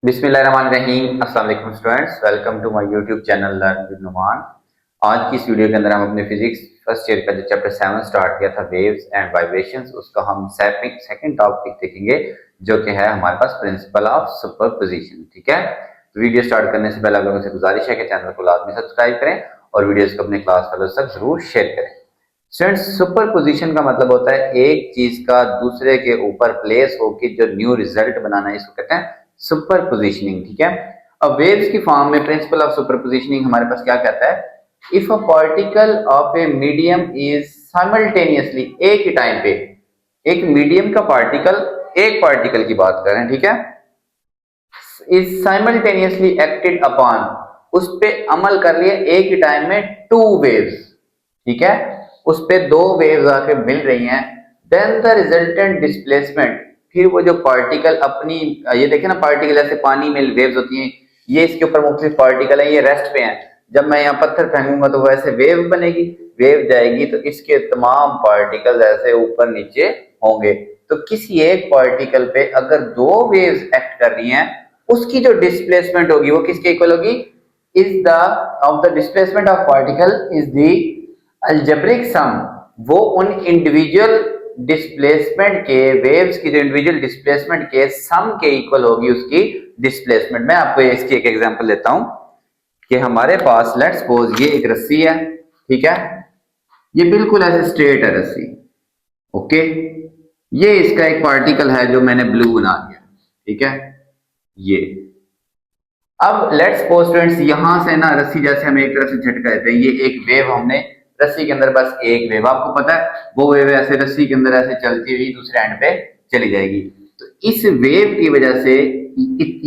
बिस्मिल्लाहिर्रहमानिर्रहीम। अस्सलाम वालेकुम students, welcome to my YouTube channel learn with Numan. आज की इस वीडियो के अंदर हम अपने फिजिक्स फर्स्ट ईयर का जो चैप्टर 7 स्टार्ट किया था वेव्स एंड वाइब्रेशंस, उसका हम सेकंड टॉपिक देखेंगे जो कि है हमारे पास प्रिंसिपल ऑफ सुपरपोजिशन। ठीक है, तो वीडियो स्टार्ट करने से पहले आप लोगों से गुजारिश है कि चैनल को लाजमी सब्सक्राइब करें और वीडियोस को अपने क्लास फेलोज तक जरूर शेयर करें। स्टूडेंट्स, सुपरपोजिशन का मतलब होता है एक चीज का दूसरे के ऊपर प्लेस होकर जो न्यू रिजल्ट बनाना है, इसको कहते हैं सुपर पोजिशनिंग। ठीक है, अब वेव्स की फॉर्म में प्रिंसिपल ऑफ सुपर पोजिशनिंग हमारे पास क्या कहता है? If a particle of a medium is simultaneously, एक ही टाइम पे एक मीडियम का पार्टिकल, एक पार्टिकल की बात कर रहे हैं, ठीक है, इज साइमल्टेनियसली एक्टेड अपॉन, उस पे अमल कर लिया एक ही टाइम में टू वेव्स, ठीक है, उस पे दो वेव्स आके मिल रही हैं, देन द रिजल्टेंट डिस्प्लेसमेंट, फिर वो जो पार्टिकल अपनी, ये देखे ना पार्टिकल ऐसे पानी में वेव्स होती हैं, ये इसके ऊपर मुख्तलिफ पार्टिकल है, ये रेस्ट पे हैं, जब मैं यहाँ पत्थर फेंकूंगा तो वो ऐसे वेव बनेगी, वेव जाएगी तो इसके तमाम पार्टिकल ऐसे ऊपर नीचे होंगे। तो किसी एक पार्टिकल पे अगर दो वेव्स एक्ट कर रही हैं, उसकी जो डिस्प्लेसमेंट होगी वो किसके इक्वल होगी? Is the of the displacement of particle is the algebraic sum, वो उन इंडिविजुअल डिस्प्लेसमेंट के, वेव्स की जो इंडिविजुअल डिस्प्लेसमेंट के सम के इक्वल होगी उसकी डिस्प्लेसमेंट। मैं आपको इसकी एक एग्जांपल देता हूं कि हमारे पास लेट्स सपोज ये एक रस्सी है, ठीक है, ये बिल्कुल ऐसे स्ट्रेट है रस्सी, ओके, ये इसका एक पार्टिकल है जो मैंने ब्लू बना दिया, ठीक है, ये। अब लेट्स सपोज स्टूडेंट्स, यहां से ना रस्सी जैसे हम एक तरफ से झटका देते हैं, ये एक वेव हमने रस्सी के अंदर, बस एक वेव, आपको पता है वो वेव ऐसे रस्सी के अंदर ऐसे चलती हुई दूसरे एंड पे चली जाएगी। तो इस वेव की वजह से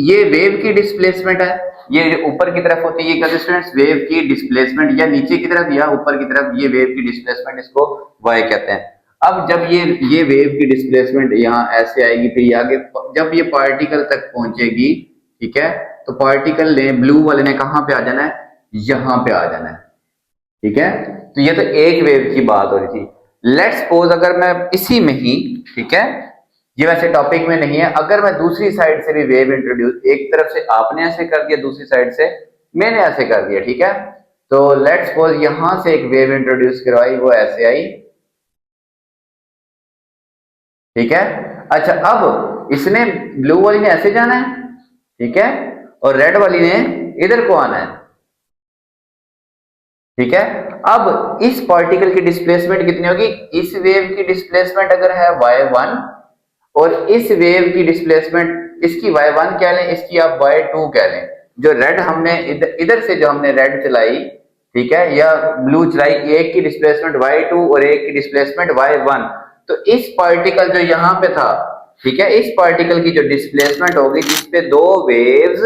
ये वेव की डिस्प्लेसमेंट है, ये ऊपर की तरफ होती है, ये स्टूडेंट्स वेव की डिस्प्लेसमेंट, या नीचे की तरफ या ऊपर की तरफ, ये वेव की डिस्प्लेसमेंट, इसको वाई कहते हैं। अब जब ये वेव की डिस्प्लेसमेंट यहाँ ऐसे आएगी, फिर आगे जब ये पार्टिकल तक पहुंचेगी, ठीक है, तो पार्टिकल ने, ब्लू वाले ने कहां पे आ जाना है? यहां पे आ जाना है, ठीक है। तो ये तो एक वेव की बात हो रही थी। लेट्स सपोज अगर मैं इसी में ही, ठीक है, ये वैसे टॉपिक में नहीं है, अगर मैं दूसरी साइड से भी वेव इंट्रोड्यूस, एक तरफ से आपने ऐसे कर दिया, दूसरी साइड से मैंने ऐसे कर दिया, ठीक है, तो लेट्स सपोज यहां से एक वेव इंट्रोड्यूस करवाई, वो ऐसे आई, ठीक है। अच्छा, अब इसने, ब्लू वाली ने ऐसे जाना है, ठीक है, और रेड वाली ने इधर को आना है, ठीक है। अब इस पार्टिकल की डिस्प्लेसमेंट कितनी होगी? इस वेव की डिस्प्लेसमेंट अगर है y1 और इस वेव की डिस्प्लेसमेंट, इसकी y1 कह लें, इसकी आप y2 कह लें, जो रेड हमने इधर से जो हमने रेड चलाई, ठीक है, या ब्लू चलाई, एक की डिस्प्लेसमेंट y2 और एक की डिस्प्लेसमेंट y1, तो इस पार्टिकल जो यहां पे था, ठीक है, इस पार्टिकल की जो डिस्प्लेसमेंट होगी जिसपे दो वेव्स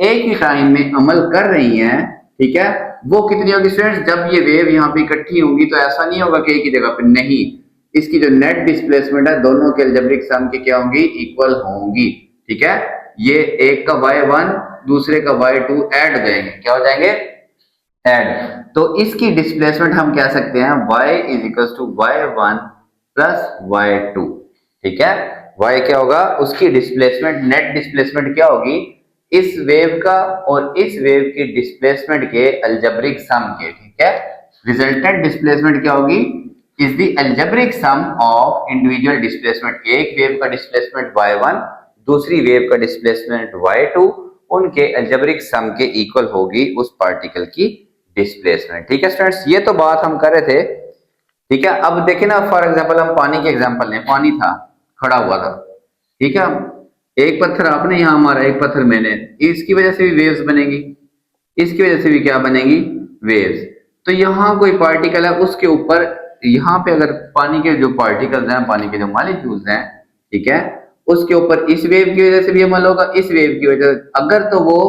एक ही टाइम में अमल कर रही हैं, ठीक है, वो कितनी होगी स्टूडेंट्स? जब ये वेव यहाँ पे इकट्ठी होंगी तो ऐसा नहीं होगा कि एक ही जगह पे, नहीं, इसकी जो नेट डिस्प्लेसमेंट है दोनों के अलजेब्रिक सम की क्या होंगी? इक्वल होंगी, ठीक है। ये एक का y1 दूसरे का y2 ऐड हो जाएंगे, क्या हो जाएंगे? ऐड। तो इसकी डिस्प्लेसमेंट हम कह सकते हैं y is equal to y1 plus y2, ठीक है। y क्या होगा? उसकी डिस्प्लेसमेंट, नेट डिस्प्लेसमेंट क्या होगी? इस वेव का और इस वेव की डिस्प्लेसमेंट के अलजेब्रिक सम के, ठीक है। रिजल्टेंट डिस्प्लेसमेंट क्या होगी? Is the algebraic sum of individual displacement, एक वेव का डिस्प्लेसमेंट y1 दूसरी वेव का डिस्प्लेसमेंट y2, उनके अलजेब्रिक सम के इक्वल होगी उस पार्टिकल की डिस्प्लेसमेंट, ठीक है स्टूडेंट्स। ये तो बात हम कर रहे थे, ठीक है। अब देखें ना, फॉर एग्जांपल हम पानी के एग्जांपल लें, पानी था, खड़ा हुआ था, ठीक है, एक पत्थर आपने यहां मारा, एक पत्थर मैंने, इसकी वजह से भी वेव्स बनेगी, इसकी वजह से भी क्या बनेगी? वेव्स। तो यहाँ कोई पार्टिकल है, उसके ऊपर, यहाँ पे अगर पानी के जो पार्टिकल्स हैं, पानी के जो मॉलिक्यूल्स हैं, ठीक है, उसके ऊपर इस वेव की वजह से भी अमल होगा, इस वेव की वजह से, अगर तो वो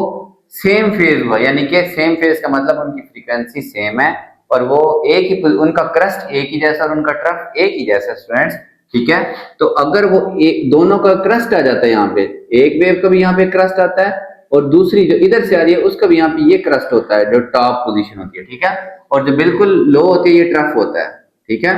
सेम फेज हुआ, यानी कि सेम फेज का मतलब उनकी फ्रीक्वेंसी सेम है और वो एक ही, उनका क्रस्ट एक ही जैसा और उनका ट्रफ एक ही जैसा स्टूडेंट्स, ठीक है। तो अगर वो एक, दोनों का क्रस्ट आ जाता है, यहाँ पे एक वेव का भी यहाँ पे क्रस्ट आता है और दूसरी जो इधर से आ रही है उसका भी यहाँ पे ये क्रस्ट होता है, जो टॉप पोजीशन होती है, ठीक है, और जो बिल्कुल लो होती है ये ट्रफ होता है, ठीक है।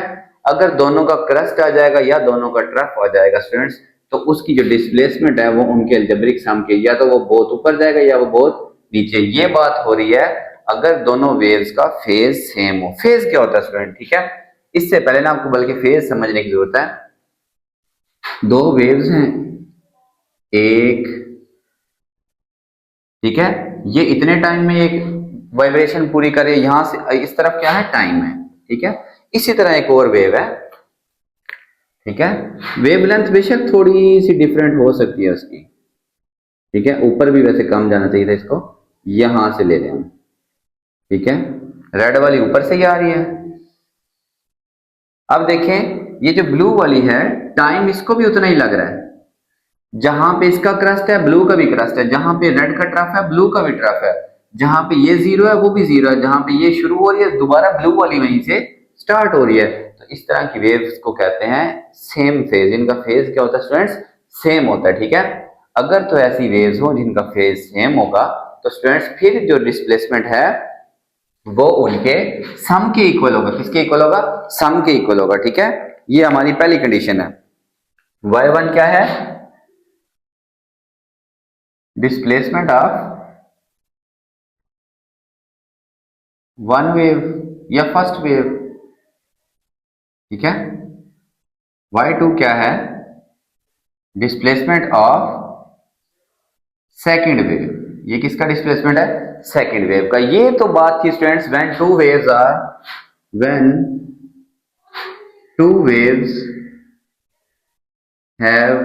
अगर दोनों का क्रस्ट आ जाएगा या दोनों का ट्रफ आ जाएगा स्टूडेंट्स, तो उसकी जो डिस्प्लेसमेंट है वो उनके अलजेब्रिक सम के या तो वो बहुत ऊपर जाएगा या वो बहुत नीचे। ये बात हो रही है अगर दोनों वेव्स का फेज सेम हो। फेज क्या होता है स्टूडेंट, ठीक है, इससे पहले ना आपको बल्कि फेज समझने की जरूरत है। दो वेव्स हैं, एक, ठीक है, ये इतने टाइम में एक वाइब्रेशन पूरी करे, यहां से इस तरफ क्या है, टाइम है, ठीक है। इसी तरह एक और वेव है, ठीक है, वेवलेंथ बेशक थोड़ी सी डिफरेंट हो सकती है उसकी, ठीक है, ऊपर भी वैसे कम जाना चाहिए था इसको, यहां से ले लें हम, ठीक है, रेड वाली ऊपर से ही आ रही है। अब देखें ये जो ब्लू वाली है, टाइम इसको भी उतना ही लग रहा है, जहां पे इसका क्रस्ट है ब्लू का भी क्रस्ट है, जहां पे रेड का ट्रफ है ब्लू का भी ट्रफ है, जहां पे ये जीरो है वो भी जीरो है, जहां पे ये शुरू हो रही है दोबारा ब्लू वाली वहीं से स्टार्ट हो रही है। तो इस तरह की वेव्स को कहते हैं सेम फेज। इनका फेज क्या होता है स्टूडेंट्स, सेम होता है, ठीक है। अगर तो ऐसी वेव्स हो जिनका फेज सेम होगा तो स्टूडेंट्स फिर जो डिस्प्लेसमेंट है वो उनके सम के इक्वल होगा। किसके इक्वल होगा, सम के इक्वल होगा, ठीक है। ये हमारी पहली कंडीशन है। y1 क्या है, डिस्प्लेसमेंट ऑफ वन वेव या फर्स्ट वेव, ठीक है। y2 क्या है, डिस्प्लेसमेंट ऑफ सेकेंड वेव। ये किसका डिस्प्लेसमेंट है, सेकेंड वेव का। ये तो बात थी students when two waves are, when two waves have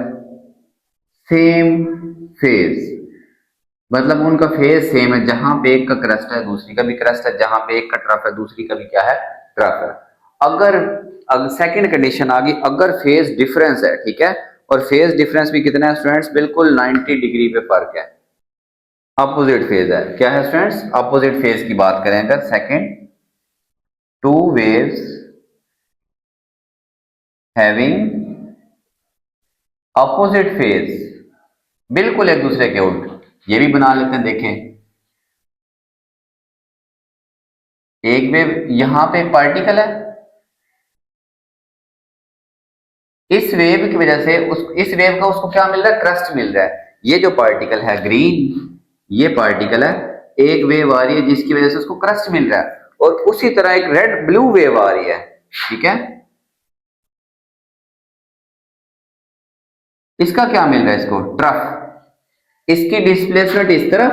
same phase, मतलब उनका फेज सेम है, जहां पे एक का क्रस्ट है दूसरी का भी क्रस्ट है, जहां पे एक का ट्रफ है दूसरी का भी क्या है, ट्रफ है। अगर सेकंड कंडीशन आ गई, अगर फेज डिफरेंस है, ठीक है, और फेज डिफरेंस भी कितना है स्टूडेंट्स, बिल्कुल 90 डिग्री पे फर्क है, अपोजिट फेज है। क्या है स्टूडेंट्स, अपोजिट फेज की बात करें अगर, second two waves having opposite phase, बिल्कुल एक दूसरे के उल्ट। ये भी बना लेते हैं, देखें एक वेव यहां पे पार्टिकल है, इस वेव की वजह से इस वेव का उसको क्या मिल रहा है, क्रस्ट मिल रहा है। ये जो पार्टिकल है ग्रीन, ये पार्टिकल है, एक वेव आ रही है जिसकी वजह से उसको क्रस्ट मिल रहा है, और उसी तरह एक रेड ब्लू वेव आ रही है, ठीक है। इसका क्या मिल रहा है, इसको ट्रफ। इसकी डिस्प्लेसमेंट इस तरफ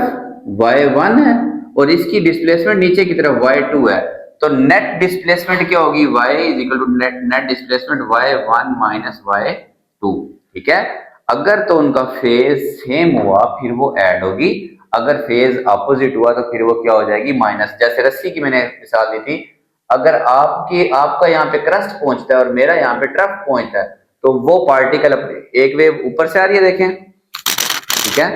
y1 है और इसकी डिस्प्लेसमेंट नीचे की तरफ y2 है। तो नेट डिस्प्लेसमेंट क्या होगी, y is equal to net displacement y1 minus y2, ठीक है। अगर तो उनका फेज सेम हुआ फिर वो ऐड होगी, अगर फेज अपोजिट हुआ तो फिर वो क्या हो जाएगी, माइनस। जैसे रस्सी की मैंने मिसाल दी थी, अगर आपका यहाँ पे क्रस्ट पहुंचता है और मेरा यहाँ पे ट्रफ पहुंचता है, तो वो पार्टिकल एक वेव ऊपर से आ रही है, देखें, ठीक है,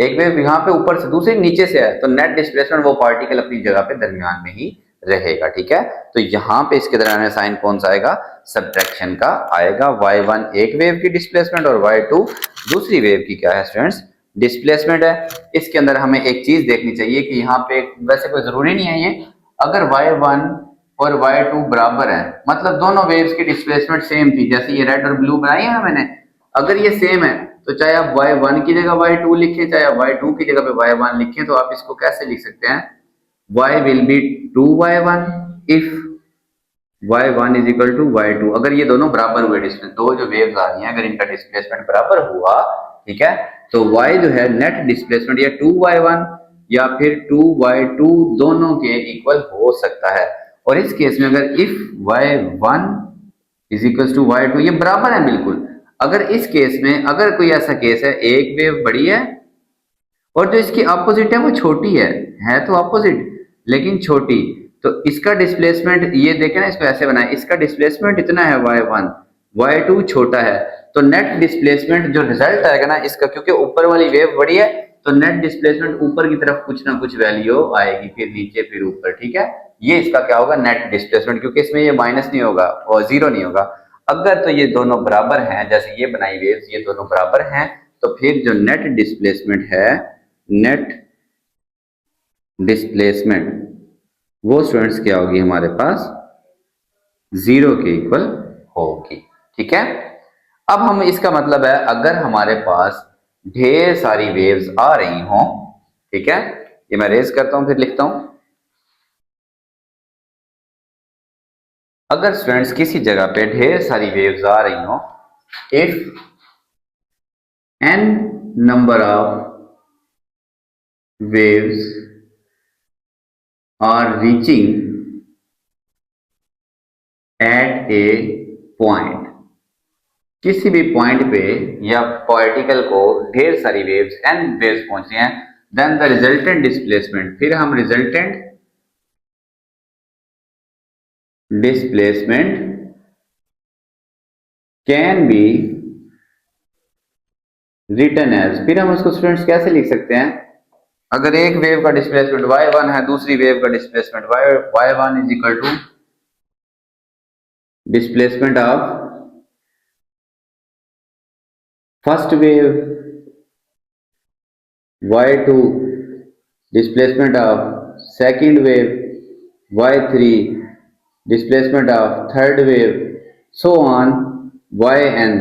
एक वेव यहाँ पे ऊपर से, दूसरी नीचे से है, तो नेट डिस्प्लेसमेंट वो पार्टिकल अपनी जगह पे दरमियान में ही रहेगा, ठीक है। तो यहाँ पे इसके दरमियान साइन कौन सा आएगा, सब्ट्रैक्शन का आएगा। y1 एक वेव की डिस्प्लेसमेंट और y2 दूसरी वेव की क्या है स्टूडेंट्स, डिस्प्लेसमेंट है। इसके अंदर हमें एक चीज देखनी चाहिए कि यहाँ पे वैसे कोई जरूरी नहीं है ये, अगर y1 और y2 बराबर है मतलब दोनों वेव्स की डिस्प्लेसमेंट सेम थी, जैसे ये रेड और ब्लू बनाई है ना मैंने, अगर ये सेम है तो चाहे आप y1 की जगह y2 लिखें, चाहे आप y2 की जगह पे y1 लिखें, तो आप इसको कैसे लिख सकते हैं, y will be 2y1 if y1 is equal to y2। अगर ये दोनों बराबर हुए, डिस्प्लेस दो जो वेव्स आ रही हैं अगर इनका डिस्प्लेसमेंट बराबर हुआ, ठीक है, तो y जो है नेट डिस्प्लेसमेंट या 2y1 या फिर 2y2 दोनों के इक्वल हो सकता है। और इस केस में अगर if y1 is equal to y2, ये बराबर है बिल्कुल। अगर इस केस में अगर कोई ऐसा केस है एक वेव बड़ी है और जो इसकी अपोजिट है वो छोटी है तो अपोजिट लेकिन छोटी, तो इसका डिस्प्लेसमेंट ये देखें ना, इसको ऐसे बनाए, इसका डिस्प्लेसमेंट इतना है y1, y2 छोटा है, तो नेट डिस्प्लेसमेंट जो रिजल्ट आएगा ना इसका, क्योंकि ऊपर वाली वेव बड़ी है तो नेट डिस्प्लेसमेंट ऊपर की तरफ कुछ ना कुछ वैल्यू आएगी, फिर नीचे फिर ऊपर, ठीक है। ये इसका क्या होगा, नेट डिस्प्लेसमेंट, क्योंकि इसमें ये माइनस नहीं होगा और जीरो नहीं होगा। अगर तो ये दोनों बराबर हैं, जैसे ये बनाई वेव्स ये दोनों बराबर हैं, तो फिर जो नेट डिस्प्लेसमेंट है, नेट डिस्प्लेसमेंट वो स्टूडेंट्स क्या होगी हमारे पास, जीरो के इक्वल होगी, ठीक है। अब हम इसका मतलब है अगर हमारे पास ढेर सारी वेव्स आ रही हों, ठीक है, ये मैं रेज करता हूं फिर लिखता हूं। अगर स्टूडेंट्स किसी जगह पे ढेर सारी वेव्स आ रही हों, if n number of waves are reaching at a point, किसी भी पॉइंट पे या पार्टिकल को ढेर सारी वेव्स एन वेव्स पहुंची हैं, देन द रिजल्टेंट डिस्प्लेसमेंट, फिर हम resultant displacement can be written as, फिर हम उसको स्टूडेंट्स कैसे लिख सकते हैं, अगर एक वेव का डिस्प्लेसमेंट y1 है, दूसरी वेव का displacement y1 is equal to displacement of first wave, y2 displacement of second wave, y3 displacement of third wave, so on yn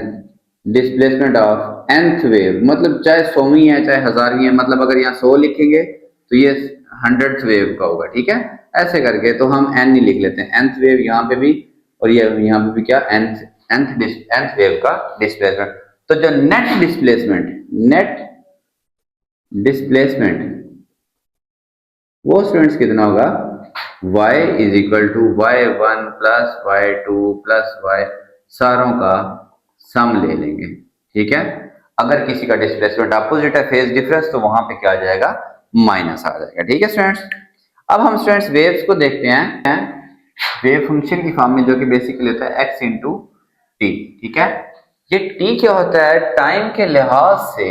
displacement of nth wave, मतलब चाहे 100वीं है चाहे 1000वीं है, मतलब अगर यहाँ 100 लिखेंगे तो ये 100th वेव का होगा, ठीक है, ऐसे करके तो हम n ही लिख लेते हैं, nth वेव यहाँ पे भी और ये यहाँ पे भी क्या nth वेव का डिस्प्लेसमेंट। तो जो नेट डिस्प्लेसमेंट वो स्टूडेंट्स कितना होगा, y is equal to y1 plus y2 plus y, सारों का सम ले लेंगे, ठीक है। अगर किसी का डिस्प्लेसमेंट अपोजिट है, फेज डिफरेंस, तो वहां पे क्या आ जाएगा, माइनस आ जाएगा, ठीक है स्टूडेंट्स। अब हम स्टूडेंट्स वेव्स को देखते हैं वेव फंक्शन की फॉर्म में, जो कि बेसिकली होता है x इंटू टी, ठीक है। ये t क्या होता है, टाइम के लिहाज से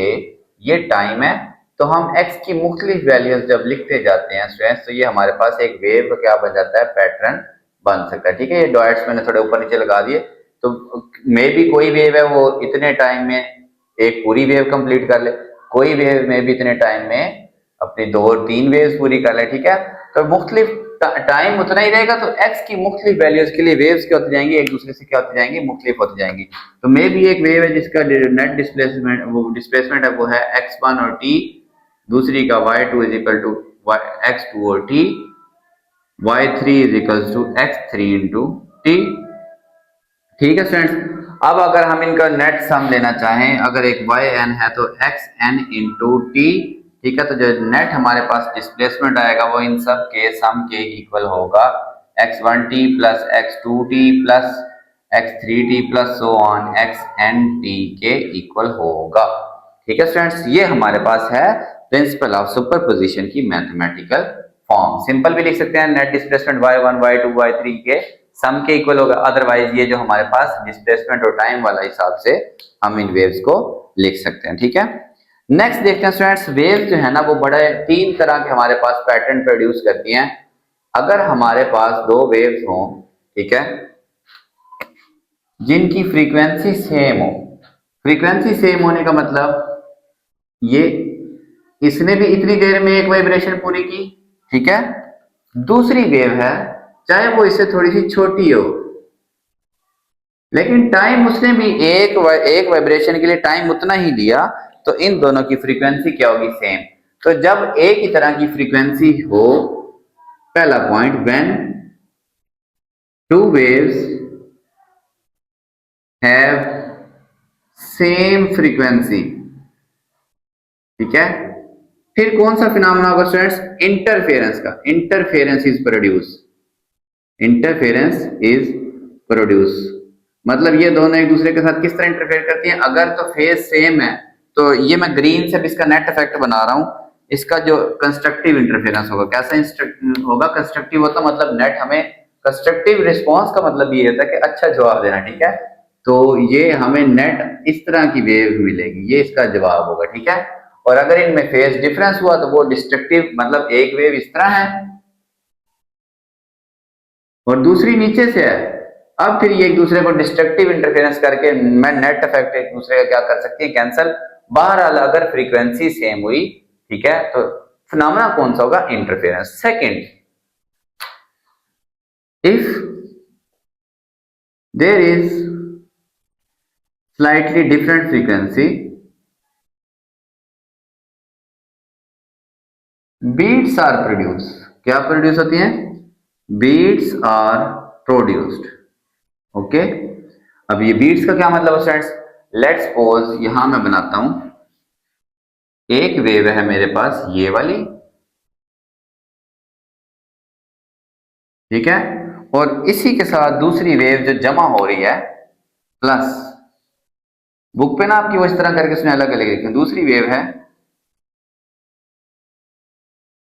ये टाइम है, तो हम x की मुख्तलिफ वैल्यूज जब लिखते जाते हैं स्टूडेंट्स, तो ये हमारे पास एक वेव का क्या बन जाता है, पैटर्न बन सकता है, ठीक है। ये डॉट्स मैंने थोड़े ऊपर नीचे लगा दिए, तो मे भी कोई वेव है वो इतने टाइम में एक पूरी वेव कंप्लीट कर ले, कोई वेव में भी इतने टाइम में अपनी 2-3 वेव्स पूरी कर ले, ठीक है। तो मुख्तलिफ टाइम उतना ही रहेगा, तो x की मुख्तलिफ वैल्यूज के लिए वेव्स क्या होती जाएंगी, एक दूसरे से क्या होती जाएंगी, मुख्तलिफ होती जाएंगी। तो मे भी एक वेव है जिसका नेट डिस्प्लेसमेंट वो डिस्प्लेसमेंट है वो है x1 और t, दूसरी का y2 is equal to x2 और t, y3 is equal to x3 into t, ठीक है स्टूडेंट्स। अब अगर हम इनका नेट सम लेना चाहें, अगर एक yn है तो xn इंटू टी, ठीक है, तो जो नेट हमारे पास डिस्प्लेसमेंट आएगा वो इन सब के सम के इक्वल होगा, x1t plus x2t plus x3t plus so on xnt के इक्वल होगा, ठीक है स्टूडेंट्स। ये हमारे पास है प्रिंसिपल ऑफ सुपरपोजिशन की मैथमेटिकल फॉर्म। सिंपल भी लिख सकते हैं, net displacement y1 y2 y3 के सम के इक्वल होगा, अदरवाइज ये जो हमारे पास डिस्प्लेसमेंट और टाइम वाला हिसाब से हम इन वेव्स को लिख सकते हैं, ठीक है। नेक्स्ट देखते हैं स्टूडेंट्स, वेव्स जो है ना वो बड़े 3 तरह के हमारे पास पैटर्न प्रोड्यूस करती हैं। अगर हमारे पास 2 वेव्स हों, ठीक है, जिनकी फ्रीक्वेंसी सेम हो, फ्रीक्वेंसी सेम होने का मतलब ये इसने भी इतनी देर में एक वाइब्रेशन पूरी की, ठीक है, दूसरी वेव है चाहे वो इससे थोड़ी सी छोटी हो, लेकिन टाइम उसने भी एक वाइब्रेशन के लिए टाइम उतना ही लिया, तो इन दोनों की फ्रीक्वेंसी क्या होगी, सेम। तो जब एक ही तरह की फ्रीक्वेंसी हो, पहला point, when two waves have same frequency, ठीक है। फिर कौन सा फिनोमेना होगा स्टूडेंट्स, इंटरफेरेंस का, interference is produce, interference is produce, मतलब ये दोनों एक दूसरे के साथ किस तरह इंटरफेयर करती हैं, अगर तो फेज सेम है, तो ये मैं ग्रीन से भी इसका नेट इफेक्ट बना रहा हूं, इसका जो कंस्ट्रक्टिव इंटरफेरेंस होगा, कैसा होगा, कंस्ट्रक्टिव होता मतलब नेट, हमें कंस्ट्रक्टिव रिस्पॉन्स का मतलब ये होता है कि अच्छा जवाब देना, ठीक है। तो ये हमें नेट इस तरह की वेव मिलेगी, ये इसका जवाब होगा, ठीक है। और अगर इनमें फेज डिफरेंस हुआ तो वो डिस्ट्रक्टिव, मतलब एक वेव इस तरह है और दूसरी नीचे से है, अब फिर ये एक दूसरे को डिस्ट्रक्टिव इंटरफेरेंस करके मैं नेट इफेक्ट एक दूसरे का क्या कर सकती है, कैंसल। बहरहाल अगर फ्रीक्वेंसी सेम हुई, ठीक है, तो फिनोमेना कौन सा होगा, interference. Second, if there is slightly different frequency, beats are produced. क्या प्रोड्यूस होती हैं? Beats are produced. ओके, अब ये बीट्स का क्या मतलब है फ्रेंड्स? लेट्स सपोज यहां मैं बनाता हूं, एक वेव है मेरे पास ये वाली, ठीक है, और इसी के साथ दूसरी वेव जो जमा हो रही है प्लस, बुक पे ना आपकी वो इस तरह करके उसने अलग अलग लिखी, दूसरी वेव है,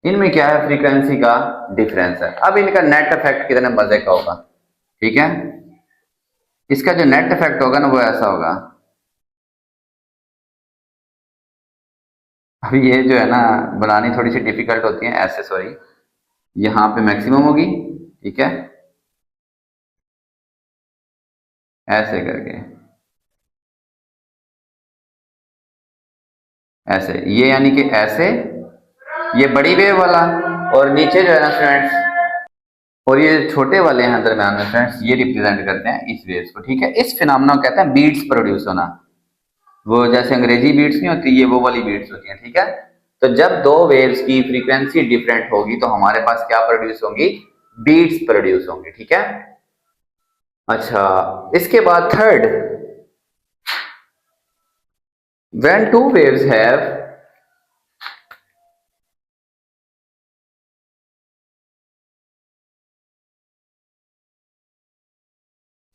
इनमें क्या है? फ्रीक्वेंसी का डिफरेंस है। अब इनका नेट इफेक्ट कितने मजे का होगा, ठीक है, इसका जो नेट इफेक्ट होगा ना वो ऐसा होगा। अभी ये जो है ना बनानी थोड़ी सी डिफिकल्ट होती है ऐसे, सॉरी, यहां पे मैक्सिमम होगी, ठीक है, ऐसे करके, ऐसे, ये यानी कि ऐसे, ये बड़ी वेव वाला, और नीचे जो है ना फ्रेंड्स, और ये छोटे वाले हैं दरम्यान में फ्रेंड्स, ये रिप्रेजेंट करते हैं इस वेव्स को, ठीक है। इस फिनोमेना को कहते हैं बीट्स प्रोड्यूस होना। वो जैसे अंग्रेजी बीट्स नहीं होती, ये वो वाली बीट्स होती हैं, ठीक है। तो जब दो वेव्स की फ्रीक्वेंसी डिफरेंट होगी तो हमारे पास क्या प्रोड्यूस होंगी? बीट्स प्रोड्यूस होंगी, ठीक है। अच्छा, इसके बाद third, when two waves have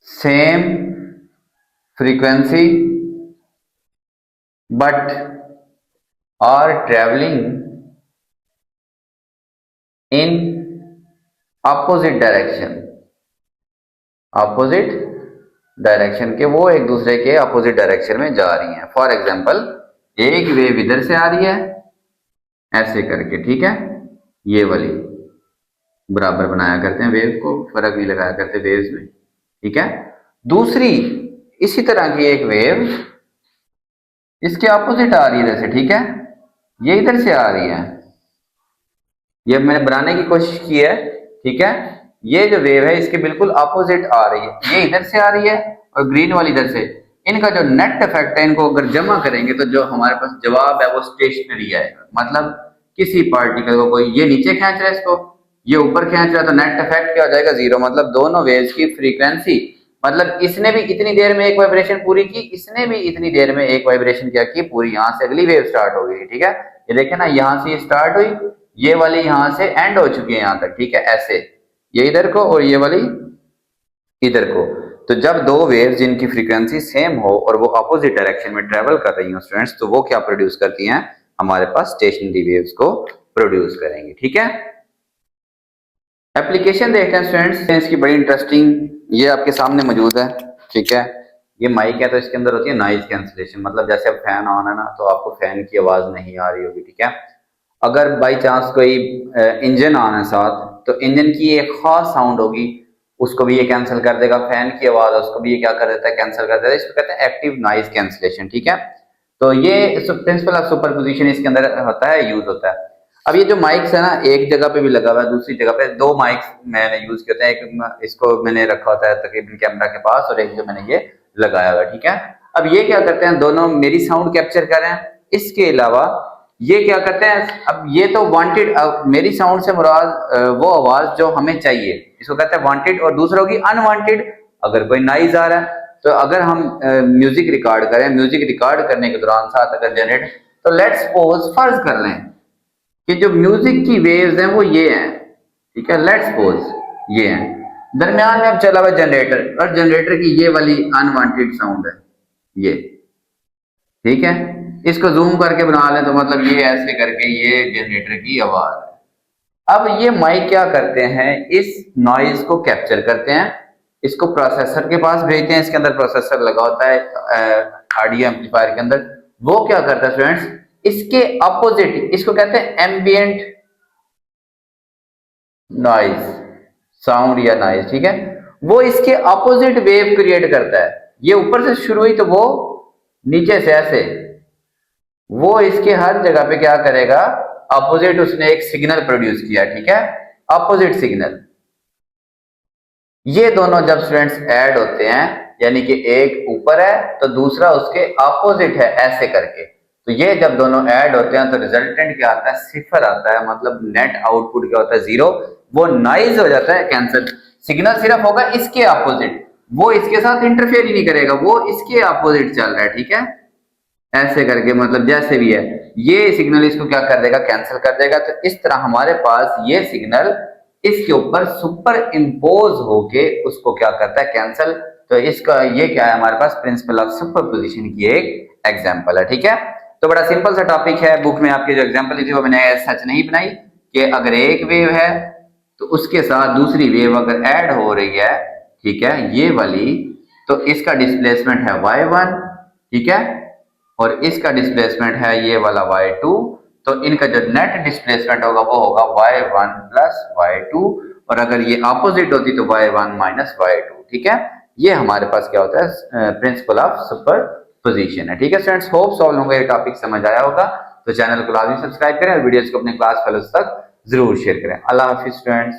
same frequency but are traveling in opposite direction, opposite direction के, वो एक दूसरे के अपोजिट डायरेक्शन में जा रही हैं। फॉर एग्जांपल, एक वेव इधर से आ रही है ऐसे करके, ठीक है, ये वाली, बराबर बनाया करते हैं वेव को, फर्क नहीं लगाया करते वेव्स में, ठीक है। दूसरी इसी तरह की एक वेव इसके अपोजिट आ रही है इधर से, ठीक है, ये इधर से आ रही है, ये मैंने बनाने की कोशिश की है, ठीक है। ये जो वेव है इसके बिल्कुल अपोजिट आ रही है, ये इधर से आ रही है और ग्रीन वाली इधर से। इनका जो नेट इफेक्ट है, इनको अगर जमा करेंगे तो जो हमारे पास जवाब है वो स्टेशनरी आएगा। मतलब किसी पार्टिकल को कोई ये नीचे खींच रहा है, इसको ये ऊपर खींच रहा है, तो नेट इफेक्ट क्या हो जाएगा? जीरो। मतलब दोनों वेव्स की फ्रीक्वेंसी, मतलब इसने भी इतनी देर में एक वाइब्रेशन पूरी की, इसने भी इतनी देर में एक वाइब्रेशन क्या की पूरी, यहां से अगली वेव स्टार्ट हो गई, ठीक है। ये देखे ना, यहां से ये स्टार्ट हुई, ये वाली यहां से एंड हो चुकी है यहां तक, ठीक है, ऐसे, ये इधर को और ये वाली इधर को। तो जब दो वेव्स जिनकी फ्रीक्वेंसी सेम हो और वो अपोजिट डायरेक्शन में ट्रेवल कर रही हो स्टूडेंट्स, तो वो क्या प्रोड्यूस करती हैं? हमारे पास स्टेशनरी वेव्स को प्रोड्यूस करेंगी, ठीक है। एप्लीकेशन देखते हैं स्टूडेंट्स, इसकी बड़ी इंटरेस्टिंग, ये आपके सामने मौजूद है, ठीक है। ये माइक है तो इसके अंदर होती है नॉइज कैंसिलेशन, मतलब जैसे अब फैन ऑन है ना तो आपको फैन की आवाज नहीं आ रही होगी, ठीक है। अगर बाई चांस कोई इंजन ऑन है साथ, तो इंजन की एक खास साउंड होगी, उसको भी ये कैंसिल कर देगा। फैन की आवाज उसको भी ये क्या कर देता है? कैंसिल कर देता है। इसको कहते हैं एक्टिव नॉइज कैंसिलेशन, ठीक है। तो ये प्रिंसिपल ऑफ सुपरपोजिशन इसके अंदर होता है, यूज होता है। अब ये जो माइक्स है ना, एक जगह पे भी लगा हुआ है, दूसरी जगह पे दो माइक्स मैंने यूज किए होते हैं। एक इसको मैंने रखा होता है तकरीबन कैमरा के पास, और एक जो मैंने ये लगाया हुआ है, ठीक है। अब ये क्या करते हैं? दोनों मेरी साउंड कैप्चर कर रहे हैं, इसके अलावा ये क्या करते हैं? अब ये तो वांटेड, मेरी साउंड से मुराद वो आवाज जो हमें चाहिए, इसको कहते हैं वांटेड, और दूसरा होगी अनवांटेड। अगर कोई नॉइज आ रहा है, तो अगर हम म्यूजिक रिकॉर्ड करें, म्यूजिक रिकॉर्ड करने के दौरान साथ अगर जनरेट, तो लेट्स सपोज फर्ज कर लें कि जो म्यूजिक की वेव्स हैं वो ये हैं, ठीक है, लेट्स सपोज ये हैं। दरमियान में अब चला हुआ जनरेटर, और जनरेटर की ये वाली अनवांटेड साउंड है ये, ठीक है। इसको जूम करके बना लें तो मतलब ये ऐसे करके ये जनरेटर की आवाज है। अब ये माइक क्या करते हैं? इस नॉइज को कैप्चर करते हैं, इसको प्रोसेसर के पास भेजते हैं। इसके अंदर प्रोसेसर लगा होता है ऑडियो एम्पलीफायर के अंदर। वो क्या करता है स्टूडेंट्स? इसके अपोजिट, इसको कहते हैं एम्बिएंट नॉइज, साउंड या नॉइज, ठीक है। वो इसके अपोजिट वेव क्रिएट करता है। ये ऊपर से शुरू हुई तो वो नीचे से ऐसे, वो इसके हर जगह पे क्या करेगा? अपोजिट, उसने एक सिग्नल प्रोड्यूस किया, ठीक है, अपोजिट सिग्नल। ये दोनों जब स्टूडेंट्स ऐड होते हैं यानी कि एक ऊपर है तो दूसरा उसके अपोजिट है, ऐसे करके। तो ये जब दोनों ऐड होते हैं तो रिजल्टेंट क्या आता है, सिफर आता है, मतलब नेट आउटपुट क्या होता है, जीरो। वो नॉइज हो जाता है, कैंसल। सिग्नल सिर्फ होगा इसके अपोजिट, वो इसके साथ इंटरफेयर ही नहीं करेगा, वो इसके अपोजिट चल रहा है, ठीक है, ऐसे करके, मतलब जैसे भी है, ये सिग्नल इसको क्या कर देगा, कैंसिल कर देगा। तो इस तरह हमारे पास ये सिग्नल इसके ऊपर सुपर इम्पोज होके उसको क्या करता है, कैंसिल। तो इसका ये क्या है, हमारे पास प्रिंसिपल ऑफ सुपरपोजिशन की एक एग्जांपल है, ठीक है। तो बड़ा सिंपल सा टॉपिक है, बुक में आपके जो एग्जांपल थी वो मैंने सच नहीं बनाई, कि अगर एक वेव है तो उसके साथ दूसरी वेव अगर ऐड हो रही है, ठीक है, ये वाली, तो इसका डिस्प्लेसमेंट है y1, ठीक है, और इसका डिस्प्लेसमेंट है ये वाला y2। तो इनका जो नेट डिस्प्लेसमेंट होगा वो होगा y1 प्लस y2, और अगर ये अपोजिट होती तो y1 माइनस y2, ठीक है। ये हमारे पास क्या होता है, प्रिंसिपल ऑफ सुपर पोजिशन है, ठीक है स्टूडेंट्स। होप सॉल्व होगा, ये टॉपिक समझ आया होगा। तो चैनल को लाजमी सब्सक्राइब करें और वीडियोस को अपने क्लास फेलोज तक जरूर शेयर करें। अल्लाह हाफिज स्टूडेंट्स।